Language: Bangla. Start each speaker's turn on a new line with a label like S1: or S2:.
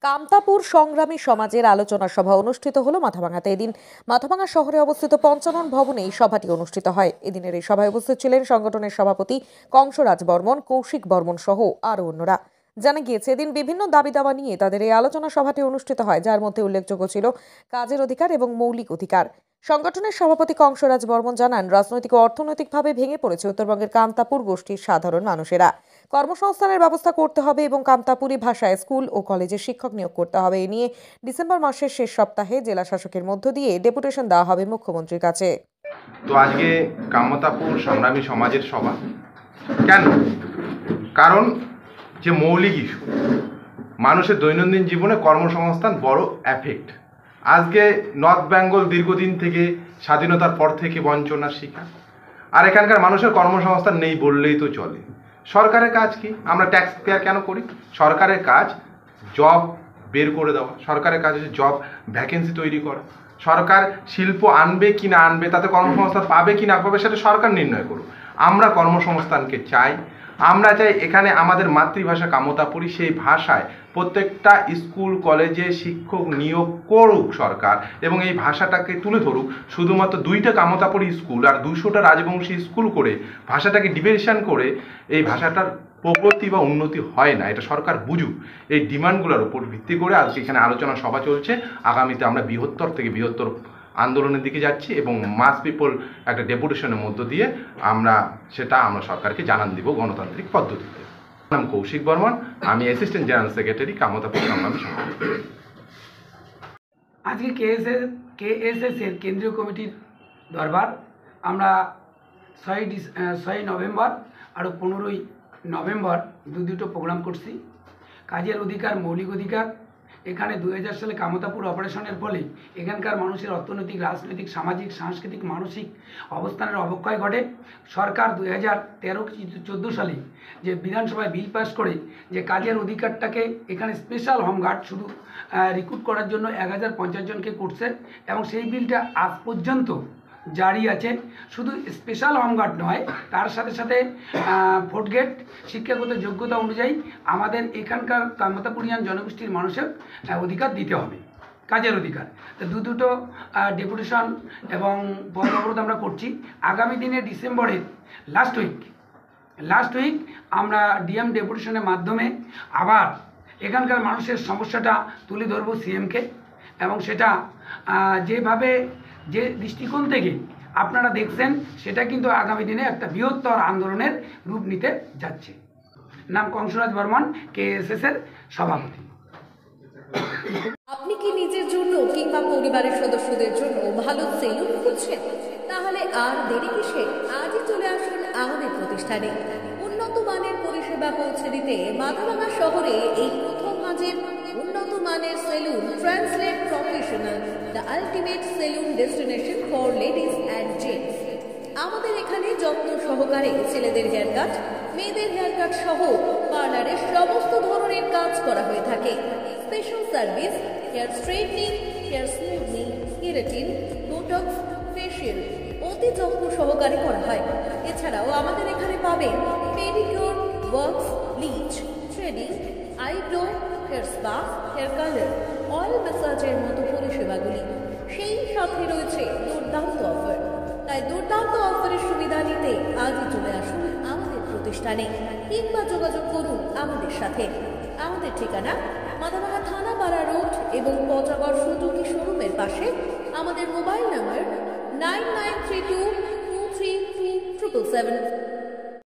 S1: কামতাপুর সংগ্রামী সমাজের আলোচনা সভা অনুষ্ঠিত হলো মাথাভাঙাতে। এদিন মাথাভাঙা শহরে অবস্থিত পঞ্চানন ভবনে এই সভাটি অনুষ্ঠিত হয়। এদিনের এই সভায় উপস্থিত ছিলেন সংগঠনের সভাপতি কংসরাজ বর্মন, কৌশিক বর্মন সহ আরো অন্যরা। জানা গিয়েছে, এদিন বিভিন্ন দাবি দাওয়া নিয়ে তাদের এই আলোচনা সভাটি অনুষ্ঠিত হয়, যার মধ্যে উল্লেখযোগ্য ছিল কাজের অধিকার এবং মৌলিক অধিকার। সংগঠনের সভাপতি কংসরাজ বর্মন জানান, রাজনৈতিক ও অর্থনৈতিকভাবে ভেঙে পড়েছে উত্তরবঙ্গের কামতাপুর গোষ্ঠীর সাধারণ মানুষেরা। কর্মসংস্থানের ব্যবস্থা করতে হবে এবং কামতাপুরি ভাষায় স্কুল ও কলেজে শিক্ষক নিয়োগ করতে হবে। এ নিয়ে ডিসেম্বর মাসের শেষ সপ্তাহে জেলা শাসকের মধ্য দিয়ে ডেপুটেশন দেওয়া হবে মুখ্যমন্ত্রীর কাছে।
S2: তো আজকে কামতাপুর সংগ্রামী সমাজের সভা কেন? কারণ যে মৌলিক ইস্যু, মানুষের দৈনন্দিন জীবনে কর্মসংস্থান বড় এফেক্ট। আজকে নর্থ বেঙ্গল দীর্ঘদিন থেকে স্বাধীনতার পর থেকে বঞ্চনার শিকার, আর এখানকার মানুষের কর্মসংস্থান নেই বললেই তো চলে। সরকারের কাজ কি? আমরা ট্যাক্স পেয়ার কেন করি? সরকারের কাজ জব বের করে দেওয়া, সরকারের কাজ হচ্ছে জব ভ্যাকেন্সি তৈরি করা। সরকার শিল্প আনবে কি না আনবে, তাতে কর্মসংস্থান পাবে কি না পাবে, সেটা সরকার নির্ণয় করুক। আমরা কর্মসংস্থানকে চাই। আমরা চাই এখানে আমাদের মাতৃভাষা কামতাপুরী, সেই ভাষায় প্রত্যেকটা স্কুল কলেজে শিক্ষক নিয়োগ করুক সরকার, এবং এই ভাষাটাকে তুলে ধরুক। শুধুমাত্র 2টা কামতাপুরী স্কুল আর 200টা রাজবংশী স্কুল করে ভাষাটাকে ডিভিশন করে এই ভাষাটার প্রগতি বা উন্নতি হয় না, এটা সরকার বুঝুক। এই ডিমান্ডগুলোর উপর ভিত্তি করে আজকে এখানে আলোচনা সভা চলছে। আগামীতে আমরা বৃহত্তর থেকে বৃহত্তর আন্দোলনের দিকে যাচ্ছি এবং মাস পিপল একটা ডেপুটেশনের মধ্য দিয়ে আমরা সরকারকে জানান দিব গণতান্ত্রিক পদ্ধতিতে। নাম কৌশিক বর্মন, আমি অ্যাসিস্ট্যান্ট জেনারেল সেক্রেটারি কামতাপুর সংগ্রামী সমাজ।
S3: আজকে কেএসএস এর কেন্দ্রীয় কমিটির দরবার আমরা 6 নভেম্বর আর 15ই নভেম্বর দুটো প্রোগ্রাম করছি। কাজের অধিকার, মৌলিক অধিকার। এখানে 2000 সালে কামতাপুর অপারেশনের ফলে এখানকার মানুষের অর্থনৈতিক, রাজনৈতিক, সামাজিক, সাংস্কৃতিক, মানসিক অবস্থানের অবক্ষয় ঘটে। সরকার 2013-14 সালে যে বিধানসভায় বিল পাস করে যে কাজের অধিকারটাকে এখানে স্পেশাল হোমগার্ড শুধু রিক্রুট করার জন্য 1050 জনকে করছে, এবং সেই বিলটা আজ পর্যন্ত জারি আছে। শুধু স্পেশাল হোমগার্ড নয়, তার সাথে সাথে ভোট গেট, শিক্ষাগত যোগ্যতা অনুযায়ী আমাদের এখানকার কামতাপুরিয়ান জনগোষ্ঠীর মানুষের অধিকার দিতে হবে, কাজের অধিকার। তো দুটো ডেপুটেশন এবং পথ অবরোধ আমরা করছি। আগামী দিনে ডিসেম্বরের লাস্ট উইক আমরা ডিএম ডেপুটেশনের মাধ্যমে আবার এখানকার মানুষের সমস্যাটা তুলে ধরবো সিএমকে, এবং সেটা যে দৃষ্টিকোণ থেকে আপনারা দেখছেন, সেটা কিন্তু আগামী দিনে একটা বৃহত্তর আন্দোলনের রূপ নিতে যাচ্ছে। নাম কংসরাজ বর্মন, কেএসএস এর সভাপতি।
S1: আপনি কি নিজের জন্য কিংবা পরিবারের সদস্যদের জন্য ভালো সেলুন খুঁজছেন? তাহলে আর দেরি কিসে? আজই চলে আসুন আমাদের প্রতিষ্ঠানে। উন্নত মানের পরিষেবা পৌঁছে দিতে মাথাভাঙা শহরে এই প্রথম মাঝের উন্নত মানের salon translate professional, the ultimate salon destination for ladies and gents. আমাদের এখানে যত্ন সহকারে ছেলেদের হেয়ার কাট, মেয়েদের হেয়ার কাট সহ পার্লারের সমস্ত ধরনের কাজ করা হয়ে থাকে। Special service, hair straightening, hair smoothing, keratin, botox, facial অতি যত্ন সহকারে করা হয়। এছাড়াও আমাদের এখানে পাবেন pedicure, wax, bleach, threading, eyebrow, hair spa, hair colour, oil ম্যাসাজের মতো পরিষেবাগুলি। সেই সাথে রয়েছে দুর্দান্ত অফার। তাই দুর্দান্ত অফারের সুবিধা নিতে আজই চলে আসুন আমাদের প্রতিষ্ঠানে, কিংবা যোগাযোগ করুন আমাদের সাথে। আমাদের ঠিকানা মাথাভাঙা থানাপাড়া রোড এবং পচাগড় সুজুকি শোরুমের পাশে। আমাদের মোবাইল নাম্বার 9932233777।